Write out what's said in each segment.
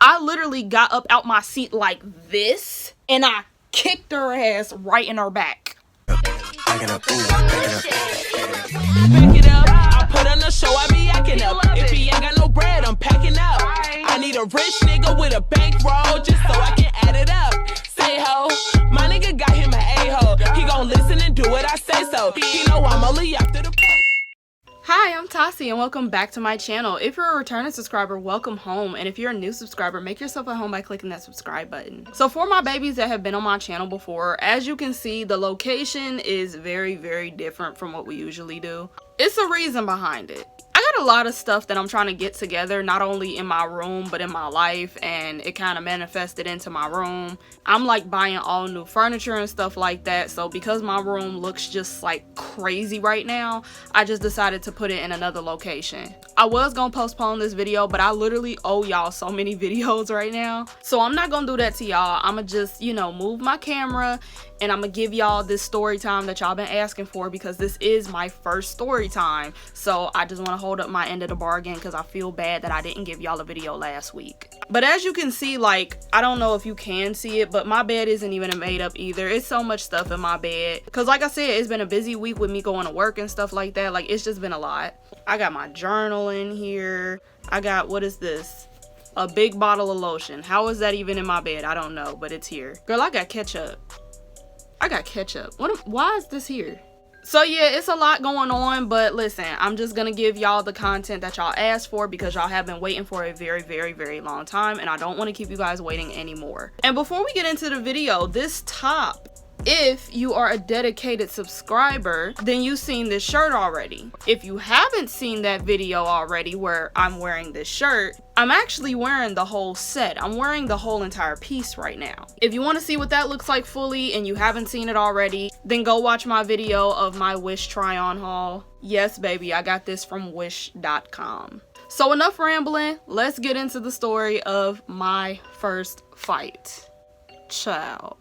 I literally got up out my seat like this and I kicked her ass right in her back. Back it up, I put on the show, I be acting up. If he ain't got no bread, I'm packing up. I need a rich nigga with a bankroll just so I can add it up. Say ho, my nigga got him an a-hole. He gon' listen and do what I say so. He know I'm only after the. Hi, I'm Tassie and welcome back to my channel. If you're a returning subscriber, welcome home. And if you're a new subscriber, make yourself at home by clicking that subscribe button. So for my babies that have been on my channel before, as you can see, the location is very, very different from what we usually do. It's a reason behind it. I got a lot of stuff that I'm trying to get together, not only in my room, but in my life, and it kind of manifested into my room. I'm like buying all new furniture and stuff like that, so because my room looks just like crazy right now, I just decided to put it in another location. I was gonna postpone this video, but I literally owe y'all so many videos right now, so I'm not gonna do that to y'all. I'ma just, you know, move my camera and I'm gonna give y'all this story time that y'all been asking for, because this is my first story time. So I just want to hold up my end of the bargain because I feel bad that I didn't give y'all a video last week. But as you can see, like, I don't know if you can see it, but my bed isn't even made up either. It's so much stuff in my bed because, like I said, it's been a busy week with me going to work and stuff like that. Like, it's just been a lot. I got my journal in here. I got, what is this? A big bottle of lotion. How is that even in my bed? I don't know, but it's here. Girl, I got ketchup. Why is this here? So yeah, it's a lot going on, but listen, I'm just gonna give y'all the content that y'all asked for because y'all have been waiting for a very, very, very long time, and I don't want to keep you guys waiting anymore. And before we get into the video, this top, if you are a dedicated subscriber, then you've seen this shirt already. If you haven't seen that video already where I'm wearing this shirt, I'm actually wearing the whole set. I'm wearing the whole entire piece right now. If you want to see what that looks like fully and you haven't seen it already, then go watch my video of my Wish try-on haul. Yes, baby, I got this from wish.com. So enough rambling. Let's get into the story of my first fight. Ciao.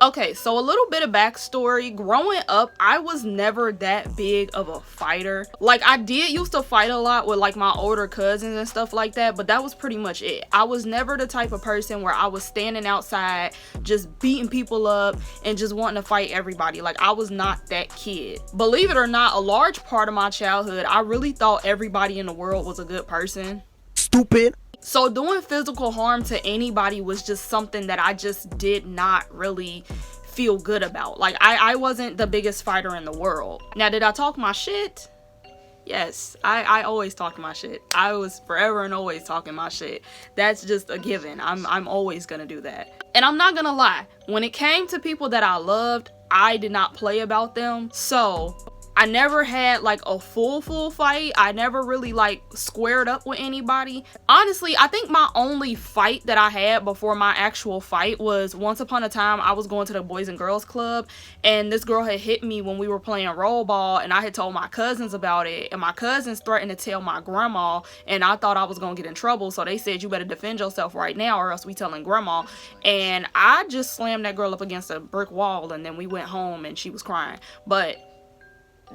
Okay, so a little bit of backstory. Growing up, I was never that big of a fighter. Like, I did used to fight a lot with like my older cousins and stuff like that, but that was pretty much it. I was never the type of person where I was standing outside just beating people up and just wanting to fight everybody. Like, I was not that kid. Believe it or not, a large part of my childhood, I really thought everybody in the world was a good person. Stupid. So doing physical harm to anybody was just something that I just did not really feel good about. Like, I wasn't the biggest fighter in the world. Now, did I talk my shit? Yes, I always talk my shit. I was forever and always talking my shit. That's just a given. I'm always gonna do that. And I'm not gonna lie, when it came to people that I loved, I did not play about them. So I never had like a full fight. I never really like squared up with anybody. Honestly, I think my only fight that I had before my actual fight was once upon a time I was going to the Boys and Girls Club and this girl had hit me when we were playing roll ball, and I had told my cousins about it, and my cousins threatened to tell my grandma, and I thought I was gonna get in trouble, so they said, you better defend yourself right now or else we telling grandma. And I just slammed that girl up against a brick wall, and then we went home and she was crying. But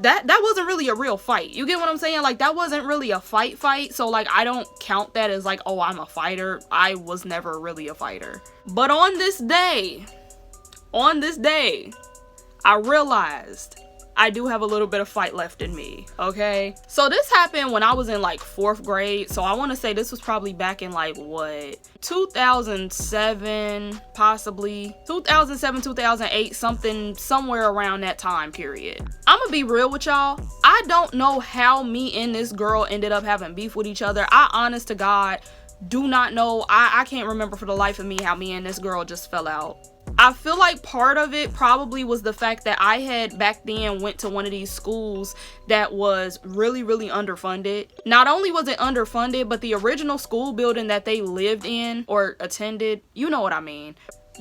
that wasn't really a real fight. You get what I'm saying? Like, that wasn't really a fight. So like, I don't count that as like, oh, I'm a fighter. I was never really a fighter. But on this day, I realized I do have a little bit of fight left in me, okay? So this happened when I was in like 4th grade. So I want to say this was probably back in like, what, 2007, possibly 2007, 2008, somewhere around that time period. I'm gonna be real with y'all. I don't know how me and this girl ended up having beef with each other. I honest to God do not know. I can't remember for the life of me how me and this girl just fell out. I feel like part of it probably was the fact that I had back then went to one of these schools that was really, really underfunded. Not only was it underfunded, but the original school building that they lived in or attended, you know what I mean,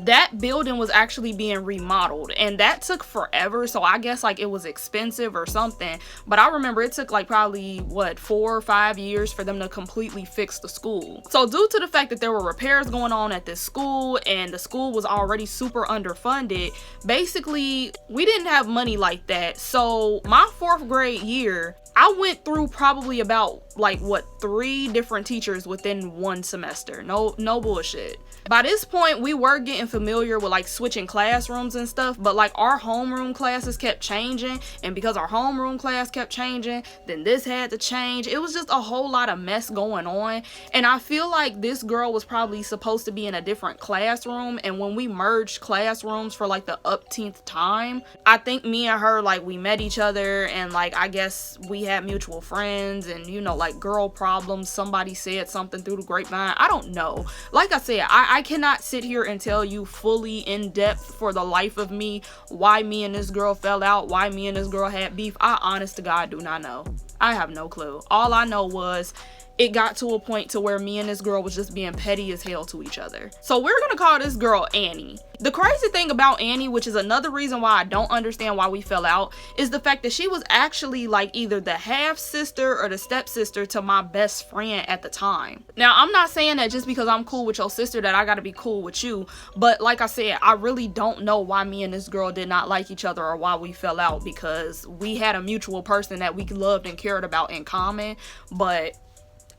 that building was actually being remodeled, and that took forever. So I guess like it was expensive or something, but I remember it took like probably what, 4 or 5 years for them to completely fix the school. So due to the fact that there were repairs going on at this school and the school was already super underfunded, basically we didn't have money like that. So my 4th grade year, I went through probably about like, what, 3 different teachers within 1 semester. No bullshit. By this point, we were getting familiar with like switching classrooms and stuff, but like our homeroom classes kept changing, and because our homeroom class kept changing, then this had to change. It was just a whole lot of mess going on, and I feel like this girl was probably supposed to be in a different classroom, and when we merged classrooms for like the upteenth time, I think me and her, like, we met each other, and like I guess we had mutual friends, and you know, like girl problems, somebody said something through the grapevine. I don't know. Like I said, I cannot sit here and tell you fully in depth for the life of me why me and this girl fell out, why me and this girl had beef. I honest to God do not know. I have no clue. All I know was it got to a point to where me and this girl was just being petty as hell to each other. So we're gonna call this girl Annie. The crazy thing about Annie, which is another reason why I don't understand why we fell out, is the fact that she was actually like either the half sister or the stepsister to my best friend at the time. Now, I'm not saying that just because I'm cool with your sister that I gotta be cool with you, but like I said, I really don't know why me and this girl did not like each other or why we fell out, because we had a mutual person that we loved and cared about in common, but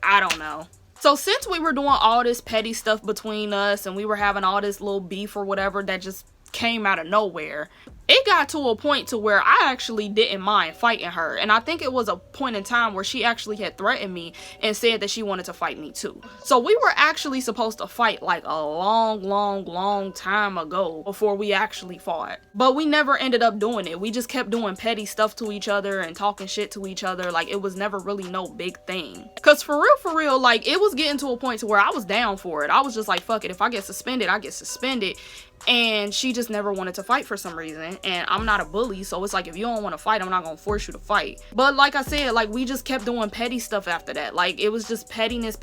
I don't know. So since we were doing all this petty stuff between us and we were having all this little beef or whatever that just came out of nowhere, it got to a point to where I actually didn't mind fighting her. And I think it was a point in time where she actually had threatened me and said that she wanted to fight me too. So we were actually supposed to fight like a long time ago before we actually fought. But we never ended up doing it. We just kept doing petty stuff to each other and talking shit to each other. Like, it was never really no big thing. Cause for real, like, it was getting to a point to where I was down for it. I was just like, fuck it. If I get suspended, I get suspended. And she just never wanted to fight for some reason, and I'm not a bully, so it's like, if you don't want to fight, I'm not gonna force you to fight. But like I said, like, we just kept doing petty stuff after that. Like, it was just pettiness,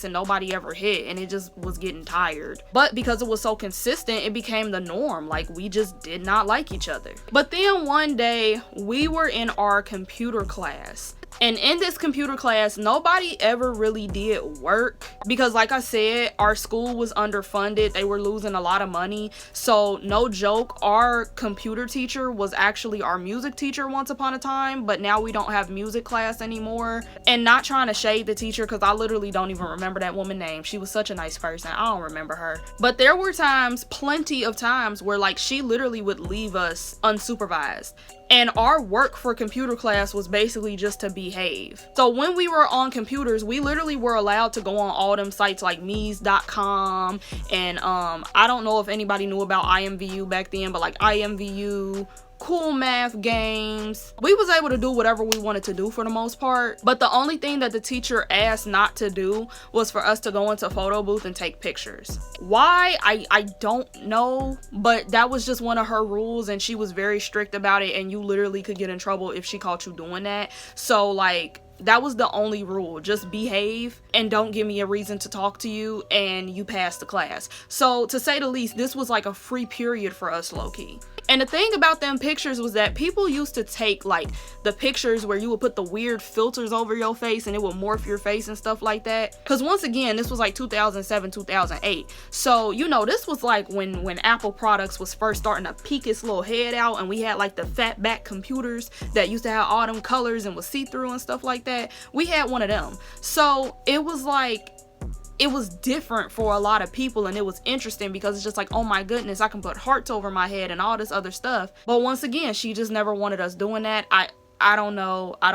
and nobody ever hit, and it just was getting tired. But because it was so consistent, it became the norm. Like, we just did not like each other. But then one day, we were in our computer class. And in this computer class, nobody ever really did work because, like I said, our school was underfunded. They were losing a lot of money. So no joke, our computer teacher was actually our music teacher once upon a time, but now we don't have music class anymore. And not trying to shade the teacher, because I literally don't even remember that woman's name. She was such a nice person. I don't remember her. But there were times, plenty of times, where like she literally would leave us unsupervised. And our work for computer class was basically just to behave. So when we were on computers, we literally were allowed to go on all them sites like Mies.com, and I don't know if anybody knew about IMVU back then, but like IMVU, Cool Math Games. We was able to do whatever we wanted to do for the most part, but the only thing that the teacher asked not to do was for us to go into photo booth and take pictures. Why? I don't know, but that was just one of her rules, and she was very strict about it, and you literally could get in trouble if she caught you doing that. So like, that was the only rule. Just behave and don't give me a reason to talk to you, and you pass the class. So to say the least, this was like a free period for us, low-key. And the thing about them pictures was that people used to take like the pictures where you would put the weird filters over your face and it would morph your face and stuff like that. Because once again, this was like 2007, 2008. So, you know, this was like when Apple products was first starting to peek its little head out, and we had like the fat back computers that used to have all them colors and was see-through and stuff like that. We had one of them. So it was like, it was different for a lot of people, and it was interesting because it's just like, oh my goodness, I can put hearts over my head and all this other stuff. But once again, she just never wanted us doing that. I don't know. I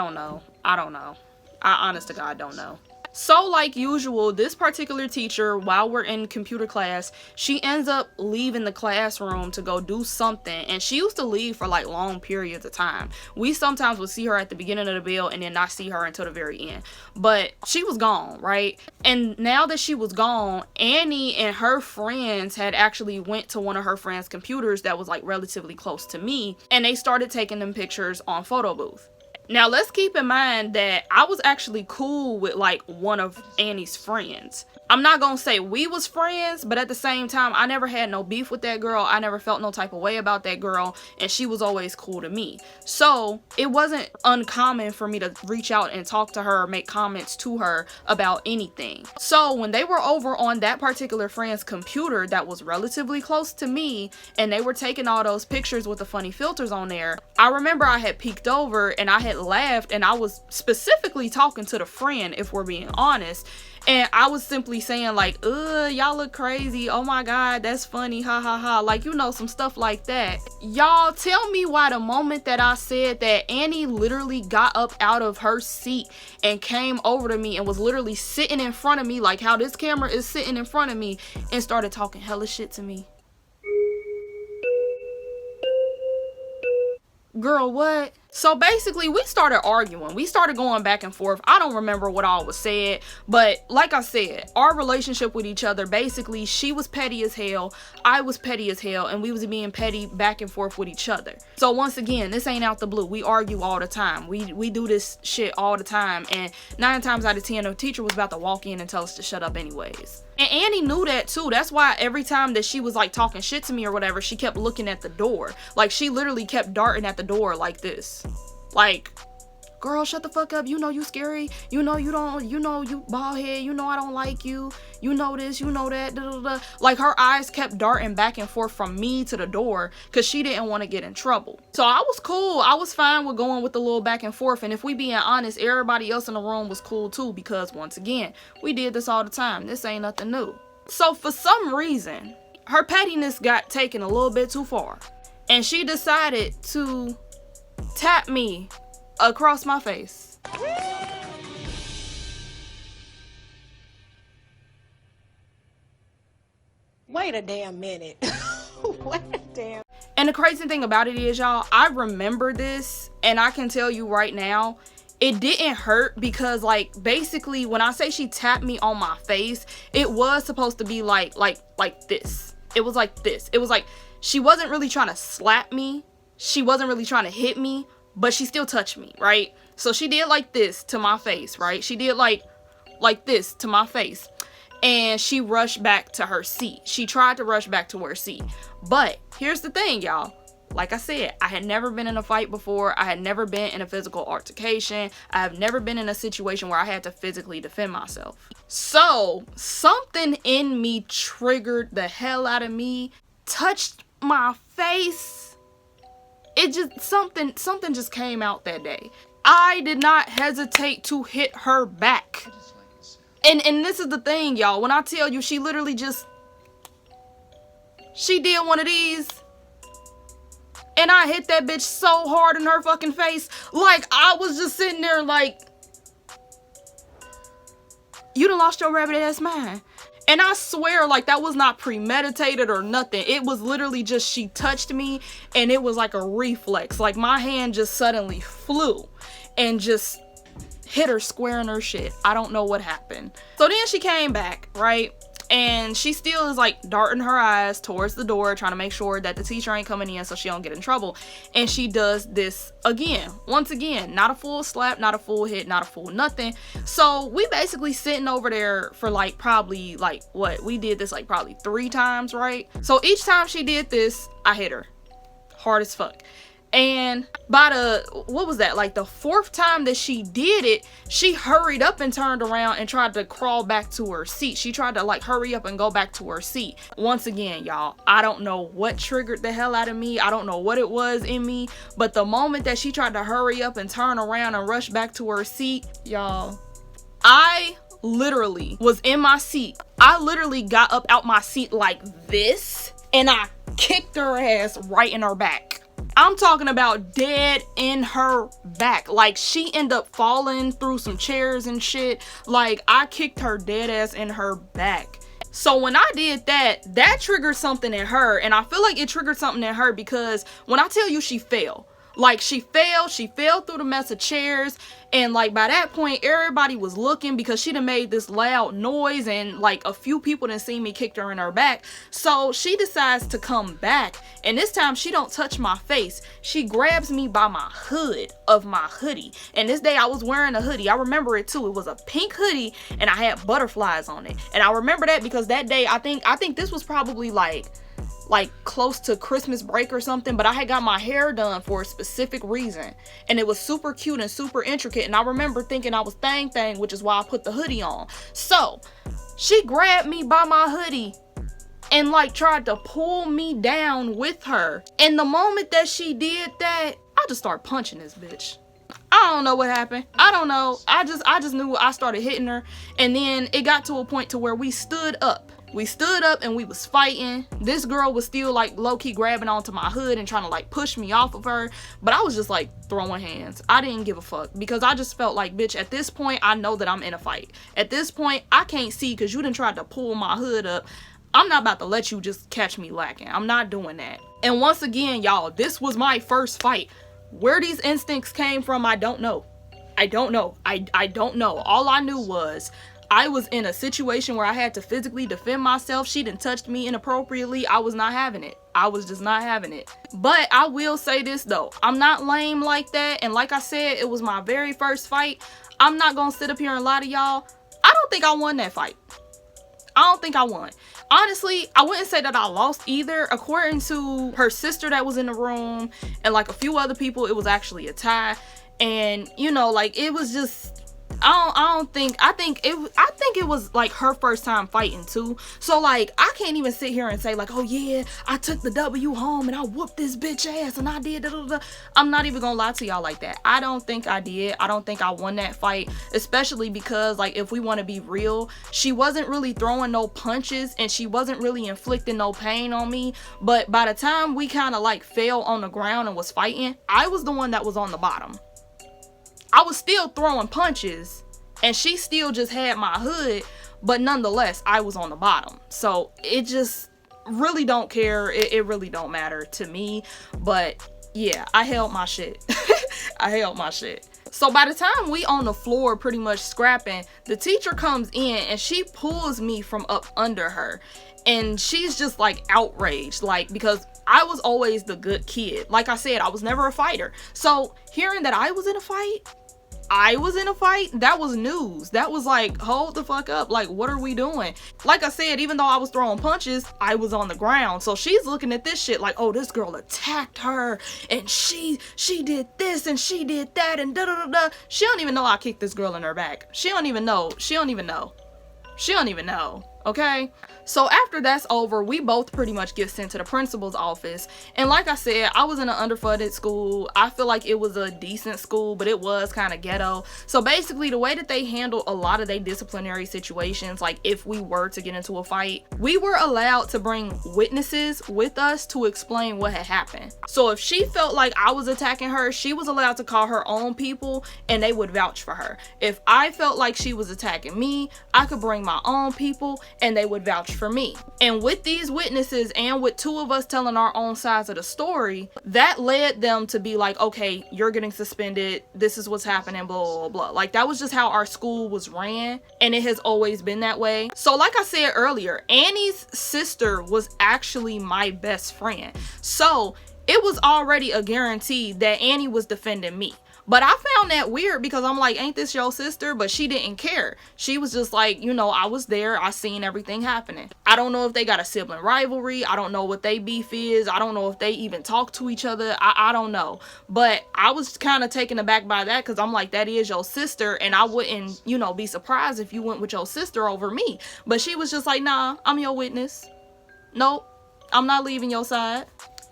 honest to God don't know. So like usual, this particular teacher, while we're in computer class, she ends up leaving the classroom to go do something, and she used to leave for like long periods of time. We sometimes would see her at the beginning of the bell and then not see her until the very end, but she was gone, right? And now that she was gone, Annie and her friends had actually went to one of her friends' computers that was like relatively close to me, and they started taking them pictures on photo booth. Now, let's keep in mind that I was actually cool with like one of Annie's friends. I'm not gonna say we was friends, but at the same time, I never had no beef with that girl. I never felt no type of way about that girl, and she was always cool to me. So it wasn't uncommon for me to reach out and talk to her or make comments to her about anything. So when they were over on that particular friend's computer that was relatively close to me, and they were taking all those pictures with the funny filters on there, I remember I had peeked over and I had laughed, and I was specifically talking to the friend, if we're being honest. And I was simply saying like, y'all look crazy. Oh my God, that's funny. Ha ha ha. Like, you know, some stuff like that. Y'all tell me why the moment that I said that, Annie literally got up out of her seat and came over to me and was literally sitting in front of me, like how this camera is sitting in front of me, and started talking hella shit to me. Girl, what? So basically, we started arguing. We started going back and forth. I don't remember what all was said, but like I said, our relationship with each other, basically, she was petty as hell, I was petty as hell, and we was being petty back and forth with each other. So once again, this ain't out the blue. We argue all the time. We do this shit all the time, and 9 times out of 10, the teacher was about to walk in and tell us to shut up anyways. And Annie knew that too. That's why every time that she was like talking shit to me or whatever, she kept looking at the door. Like, she literally kept darting at the door like this. Like, girl, shut the fuck up. You know you scary. You know you don't, you know you bald head. You know I don't like you. You know this, you know that. Da, da, da. Like, her eyes kept darting back and forth from me to the door because she didn't want to get in trouble. So I was cool. I was fine with going with the little back and forth. And if we being honest, everybody else in the room was cool too, because once again, we did this all the time. This ain't nothing new. So for some reason, her pettiness got taken a little bit too far, and she decided to tap me across my face. Wait a damn minute. Wait a damn. And the crazy thing about it is, y'all, I remember this, and I can tell you right now, it didn't hurt, because like basically when I say she tapped me on my face, it was supposed to be like this. It was like this. It was like she wasn't really trying to slap me. She wasn't really trying to hit me, but she still touched me, right? So she did like this to my face, right? She did like this to my face. And she rushed back to her seat. She tried to rush back to her seat. But here's the thing, y'all. Like I said, I had never been in a fight before. I had never been in a physical altercation. I have never been in a situation where I had to physically defend myself. So something in me triggered the hell out of me, touched my face. It just, something just came out that day. I did not hesitate to hit her back. And this is the thing, y'all. When I tell you, she literally just, she did one of these, and I hit that bitch so hard in her fucking face. Like, I was just sitting there like, you done lost your rabbit ass mind. And I swear, like, that was not premeditated or nothing. It was literally just, she touched me, and it was like a reflex. Like, my hand just suddenly flew and just hit her square in her shit. I don't know what happened. So then she came back, right? And she still is like darting her eyes towards the door, trying to make sure that the teacher ain't coming in so she don't get in trouble. And she does this again. Once again, not a full slap, not a full hit, not a full nothing. So we basically sitting over there for like probably like what? We did this like probably 3 times, right? So each time she did this, I hit her hard as fuck. And by the, what was that, like the 4th time that she did it, she hurried up and turned around and tried to crawl back to her seat. She tried to like hurry up and go back to her seat. Once again, y'all, I don't know what triggered the hell out of me. I don't know what it was in me, but the moment that she tried to hurry up and turn around and rush back to her seat, y'all, I literally was in my seat. I literally got up out my seat like this, and I kicked her ass right in her back. I'm talking about dead in her back. Like, she ended up falling through some chairs and shit. Like, I kicked her dead ass in her back. So when I did that, that triggered something in her. And I feel like it triggered something in her because when I tell you she fell, Like, she fell through the mess of chairs, and like by that point everybody was looking because she done made this loud noise, and like a few people done seen me kicked her in her back. So she decides to come back, and this time she don't touch my face. She grabs me by my hood of my hoodie, and this day I was wearing a hoodie. I remember it too. It was a pink hoodie and I had butterflies on it, and I remember that because that day I think this was probably like close to Christmas break or something, but I had got my hair done for a specific reason, and it was super cute and super intricate, and I remember thinking I was thang, which is why I put the hoodie on. So she grabbed me by my hoodie and like tried to pull me down with her, and the moment that she did that, I just started punching this bitch. I don't know what happened. I don't know. I just knew I started hitting her, and then it got to a point to where we stood up. We stood up and we was fighting. This girl was still like low-key grabbing onto my hood and trying to like push me off of her, but I was just like throwing hands. I didn't give a fuck because I just felt like, bitch, at this point I know that I'm in a fight. At this point I can't see because you done tried to pull my hood up. I'm not about to let you just catch me lacking. I'm not doing that. And once again, y'all, this was my first fight. Where these instincts came from, I don't know. I don't know. I don't know. All I knew was I was in a situation where I had to physically defend myself. She done touched me inappropriately. I was not having it. I was just not having it. But I will say this though, I'm not lame like that, and like I said, it was my very first fight. I'm not gonna sit up here and lie to y'all. I don't think I won that fight. I don't think I won. Honestly, I wouldn't say that I lost either. According to her sister that was in the room and like a few other people, it was actually a tie. And you know, like it was just, I think it was like her first time fighting too. So like I can't even sit here and say like, oh yeah, I took the W home and I whooped this bitch ass and I did da, da, da. I'm not even gonna lie to y'all like that. I don't think I did. I don't think I won that fight, especially because like if we want to be real, she wasn't really throwing no punches and she wasn't really inflicting no pain on me. But by the time we kind of like fell on the ground and was fighting, I was the one that was on the bottom. I was still throwing punches and she still just had my hood, but nonetheless, I was on the bottom. So it just really don't care. It really don't matter to me. But yeah, I held my shit. I held my shit. So by the time we on the floor pretty much scrapping, the teacher comes in and she pulls me from up under her. And she's just like outraged, like, because I was always the good kid. Like I said, I was never a fighter. So hearing that I was in a fight, that was news. That was like, hold the fuck up. Like, what are we doing? Like I said, even though I was throwing punches, I was on the ground. So she's looking at this shit like, oh, this girl attacked her and she did this and she did that and da da da da. She don't even know I kicked this girl in her back. She don't even know. Okay, so after that's over, we both pretty much get sent to the principal's office. And like I said, I was in an underfunded school. I feel like it was a decent school, but it was kind of ghetto. So basically, the way that they handled a lot of their disciplinary situations, like if we were to get into a fight, we were allowed to bring witnesses with us to explain what had happened. So if she felt like I was attacking her, she was allowed to call her own people and they would vouch for her. If I felt like she was attacking me, I could bring my own people and they would vouch for me. And with these witnesses and with two of us telling our own sides of the story, that led them to be like, okay, you're getting suspended, this is what's happening, blah blah blah. Like that was just how our school was ran, and it has always been that way. So like I said earlier, Annie's sister was actually my best friend, so it was already a guarantee that Annie was defending me. But I found that weird because I'm like, ain't this your sister? But she didn't care. She was just like, you know, I was there. I seen everything happening. I don't know if they got a sibling rivalry. I don't know what they beef is. I don't know if they even talk to each other. I don't know. But I was kind of taken aback by that because I'm like, that is your sister. And I wouldn't, you know, be surprised if you went with your sister over me. But she was just like, nah, I'm your witness. Nope, I'm not leaving your side.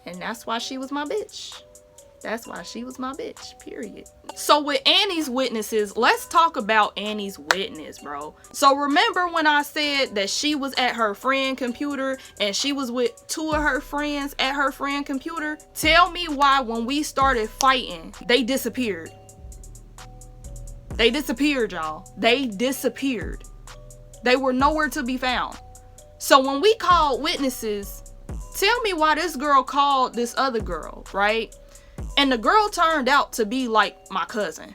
And that's why she was my bitch. That's why she was my bitch, period. So with Annie's witnesses, let's talk about Annie's witness, bro. So remember when I said that she was at her friend computer and she was with two of her friends at her friend computer? Tell me why when we started fighting, they disappeared. They disappeared, y'all. They disappeared. They were nowhere to be found. So when we called witnesses, tell me why this girl called this other girl, right? And the girl turned out to be like my cousin.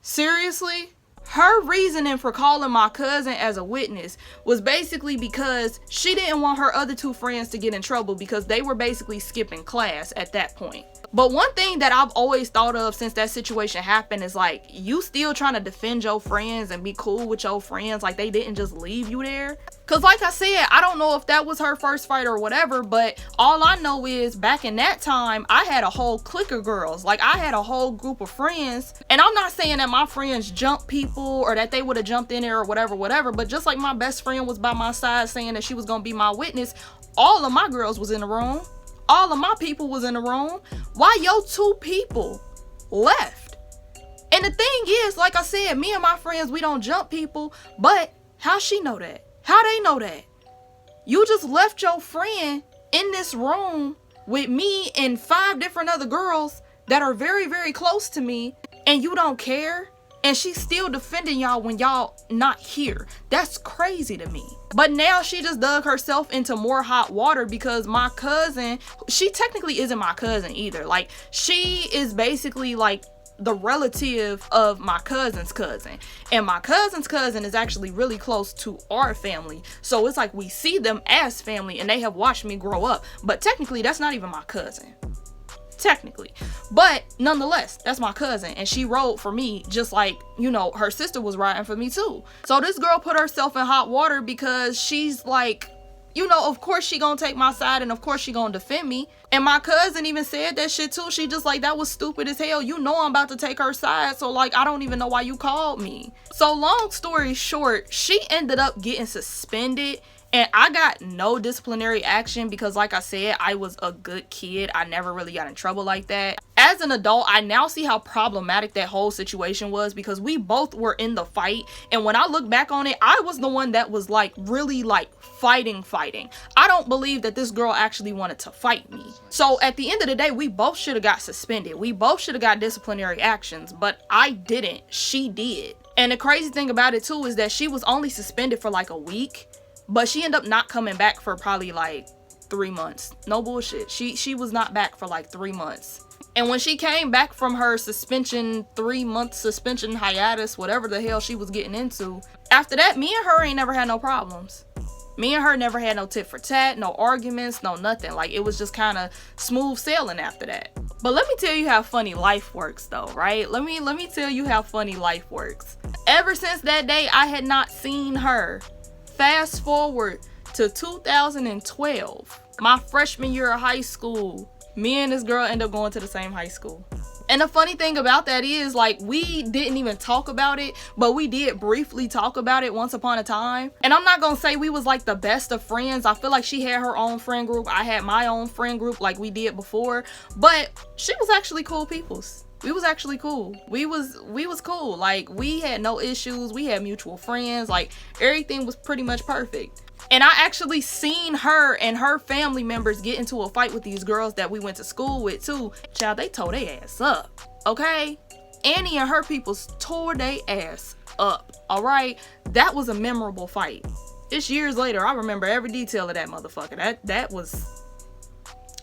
Seriously? Her reasoning for calling my cousin as a witness was basically because she didn't want her other two friends to get in trouble because they were basically skipping class at that point. But one thing that I've always thought of since that situation happened is like, you still trying to defend your friends and be cool with your friends, like they didn't just leave you there. Cause like I said, I don't know if that was her first fight or whatever, but all I know is back in that time, I had a whole clique of girls. Like I had a whole group of friends, and I'm not saying that my friends jumped people or that they would have jumped in there or whatever, but just like my best friend was by my side saying that she was gonna be my witness, all of my girls was in the room. All of my people was in the room. Why your two people left? And the thing is, like I said, me and my friends, we don't jump people, but how she know that? How they know that? You just left your friend in this room with me and 5 different other girls that are very, very close to me, and you don't care? And she's still defending y'all when y'all not here. That's crazy to me. But now she just dug herself into more hot water because my cousin, she technically isn't my cousin either. Like, she is basically like the relative of my cousin's cousin. And my cousin's cousin is actually really close to our family. So it's like we see them as family and they have watched me grow up. But technically, that's not even my cousin. Technically, but nonetheless, that's my cousin, and she rode for me just like, you know, her sister was riding for me too. So this girl put herself in hot water because she's like, you know, of course she gonna take my side and of course she gonna defend me. And my cousin even said that shit too. She just like, that was stupid as hell. You know I'm about to take her side, so like I don't even know why you called me. So long story short, she ended up getting suspended. And I got no disciplinary action because, like I said, I was a good kid. I never really got in trouble like that. As an adult, I now see how problematic that whole situation was because we both were in the fight. And when I look back on it, I was the one that was like really like fighting. I don't believe that this girl actually wanted to fight me. So at the end of the day, we both should have got suspended. We both should have got disciplinary actions, but I didn't. She did. And the crazy thing about it too is that she was only suspended for like a week. But she ended up not coming back for probably like 3 months. No bullshit. She was not back for like 3 months. And when she came back from her suspension, 3-month suspension hiatus, whatever the hell she was getting into, after that, me and her ain't never had no problems. Me and her never had no tit for tat, no arguments, no nothing. Like, it was just kind of smooth sailing after that. But let me tell you how funny life works though, right? Let me tell you how funny life works. Ever since that day, I had not seen her. Fast forward to 2012, my freshman year of high school, me and this girl ended up going to the same high school. And the funny thing about that is, like, we didn't even talk about it, but we did briefly talk about it once upon a time. And I'm not gonna say we was like the best of friends. I feel like she had her own friend group. I had my own friend group like we did before, but she was actually cool peoples. We was actually cool. We was cool. Like, we had no issues. We had mutual friends. Like, everything was pretty much perfect. And I actually seen her and her family members get into a fight with these girls that we went to school with too. Child, they tore their ass up, okay? Annie and her peoples tore their ass up, all right? That was a memorable fight. It's years later. I remember every detail of that motherfucker. That was...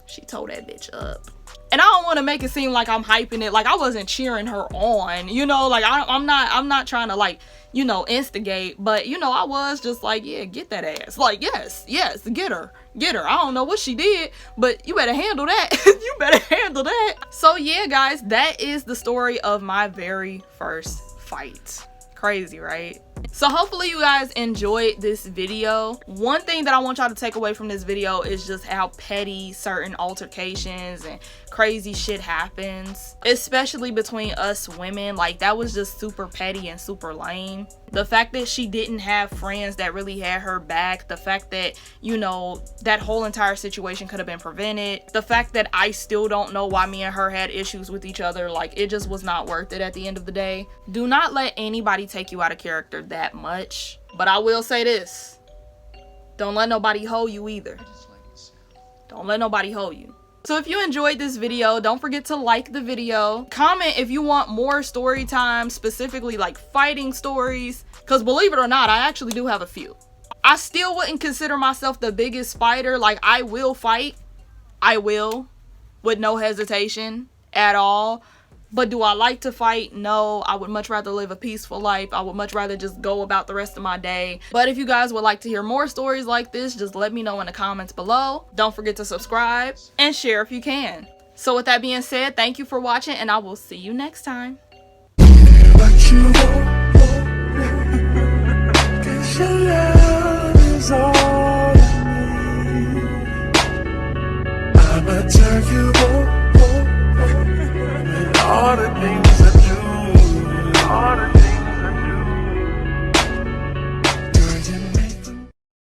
She tore that bitch up. And I don't want to make it seem like I'm hyping it. Like, I wasn't cheering her on, you know, like I'm not trying to, like, you know, instigate, but, you know, I was just like, yeah, get that ass. Like, yes, get her. I don't know what she did, but you better handle that. You better handle that. So yeah, guys, that is the story of my very first fight. Crazy, right? So hopefully you guys enjoyed this video. One thing that I want y'all to take away from this video is just how petty certain altercations and crazy shit happens, especially between us women. Like, that was just super petty and super lame. The fact that she didn't have friends that really had her back, the fact that, you know, that whole entire situation could have been prevented, the fact that I still don't know why me and her had issues with each other, like, it just was not worth it at the end of the day. Do not let anybody take you out of character that much. But I will say this, don't let nobody hold you either. Don't let nobody hold you. So if you enjoyed this video, don't forget to like the video. Comment if you want more story time, specifically like fighting stories, because believe it or not, I actually do have a few. I still wouldn't consider myself the biggest fighter. Like, I will fight. I will. With no hesitation at all. But do I like to fight? No. I would much rather live a peaceful life. I would much rather just go about the rest of my day. But if you guys would like to hear more stories like this, just let me know in the comments below. Don't forget to subscribe and share if you can. So with that being said, thank you for watching, and I will see you next time. What you want, 'cause your love is all I need. I'ma turn you